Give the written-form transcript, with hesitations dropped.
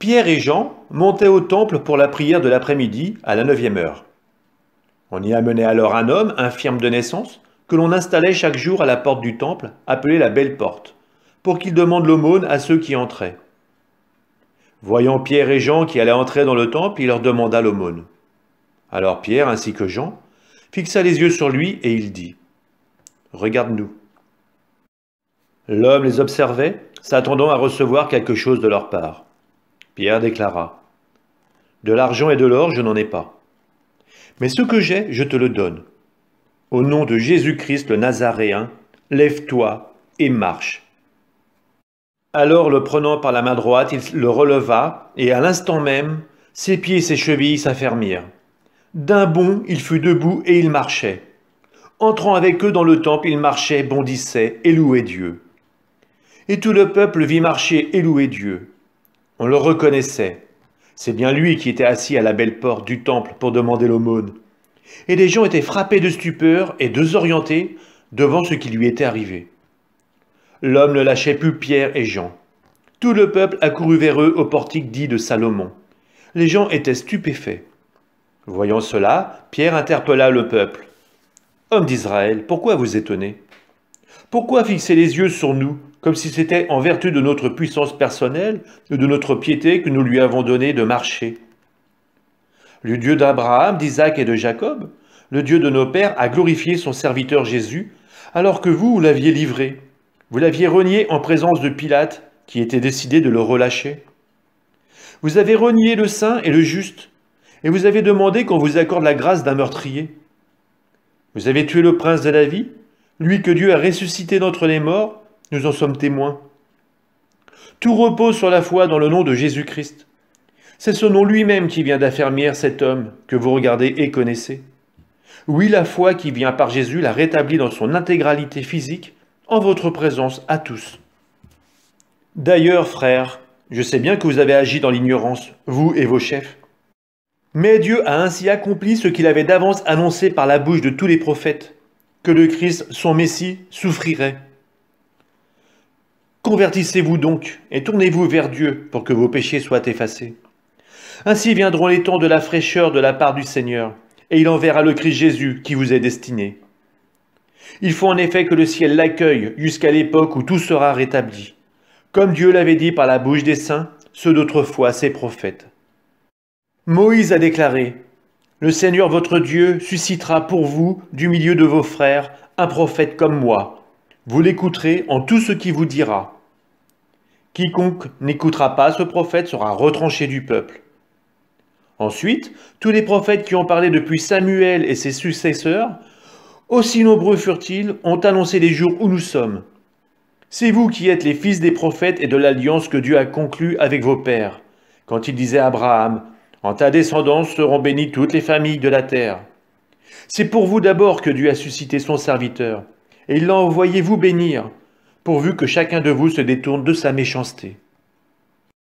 Pierre et Jean montaient au temple pour la prière de l'après-midi à la 9e heure. On y amenait alors un homme infirme de naissance que l'on installait chaque jour à la porte du temple, appelée la Belle Porte, pour qu'il demande l'aumône à ceux qui entraient. Voyant Pierre et Jean qui allaient entrer dans le temple, il leur demanda l'aumône. Alors Pierre, ainsi que Jean, fixa les yeux sur lui et il dit « Regarde-nous ». L'homme les observait, s'attendant à recevoir quelque chose de leur part. Pierre déclara « De l'argent et de l'or, je n'en ai pas. Mais ce que j'ai, je te le donne. Au nom de Jésus-Christ le Nazaréen, lève-toi et marche. » Alors, le prenant par la main droite, il le releva, et à l'instant même, ses pieds et ses chevilles s'affermirent. D'un bond, il fut debout et il marchait. Entrant avec eux dans le temple, il marchait, bondissait et louait Dieu. Et tout le peuple vit marcher et louer Dieu. On le reconnaissait. C'est bien lui qui était assis à la belle porte du temple pour demander l'aumône. Et les gens étaient frappés de stupeur et désorientés devant ce qui lui était arrivé. L'homme ne lâchait plus Pierre et Jean. Tout le peuple accourut vers eux au portique dit de Salomon. Les gens étaient stupéfaits. Voyant cela, Pierre interpella le peuple. « Hommes d'Israël, pourquoi vous étonnez? Pourquoi fixer les yeux sur nous, comme si c'était en vertu de notre puissance personnelle ou de notre piété que nous lui avons donné de marcher? Le Dieu d'Abraham, d'Isaac et de Jacob, le Dieu de nos pères, a glorifié son serviteur Jésus, alors que vous l'aviez livré. Vous l'aviez renié en présence de Pilate, qui était décidé de le relâcher. Vous avez renié le saint et le juste, et vous avez demandé qu'on vous accorde la grâce d'un meurtrier. Vous avez tué le prince de la vie, lui que Dieu a ressuscité d'entre les morts, nous en sommes témoins. Tout repose sur la foi dans le nom de Jésus-Christ. C'est ce nom lui-même qui vient d'affermir cet homme que vous regardez et connaissez. Oui, la foi qui vient par Jésus l'a rétabli dans son intégralité physique, en votre présence à tous. D'ailleurs, frères, je sais bien que vous avez agi dans l'ignorance, vous et vos chefs. Mais Dieu a ainsi accompli ce qu'il avait d'avance annoncé par la bouche de tous les prophètes, que le Christ, son Messie, souffrirait. Convertissez-vous donc et tournez-vous vers Dieu pour que vos péchés soient effacés. Ainsi viendront les temps de la fraîcheur de la part du Seigneur, et il enverra le Christ Jésus qui vous est destiné. Il faut en effet que le ciel l'accueille jusqu'à l'époque où tout sera rétabli, comme Dieu l'avait dit par la bouche des saints, ceux d'autrefois, ses prophètes. Moïse a déclaré « Le Seigneur votre Dieu suscitera pour vous, du milieu de vos frères, un prophète comme moi. Vous l'écouterez en tout ce qu'il vous dira. Quiconque n'écoutera pas ce prophète sera retranché du peuple. » Ensuite, tous les prophètes qui ont parlé depuis Samuel et ses successeurs, aussi nombreux furent-ils, ont annoncé les jours où nous sommes. C'est vous qui êtes les fils des prophètes et de l'alliance que Dieu a conclue avec vos pères, quand il disait à Abraham, « En ta descendance seront bénies toutes les familles de la terre. » C'est pour vous d'abord que Dieu a suscité son serviteur, et il l'a envoyé vous bénir, pourvu que chacun de vous se détourne de sa méchanceté.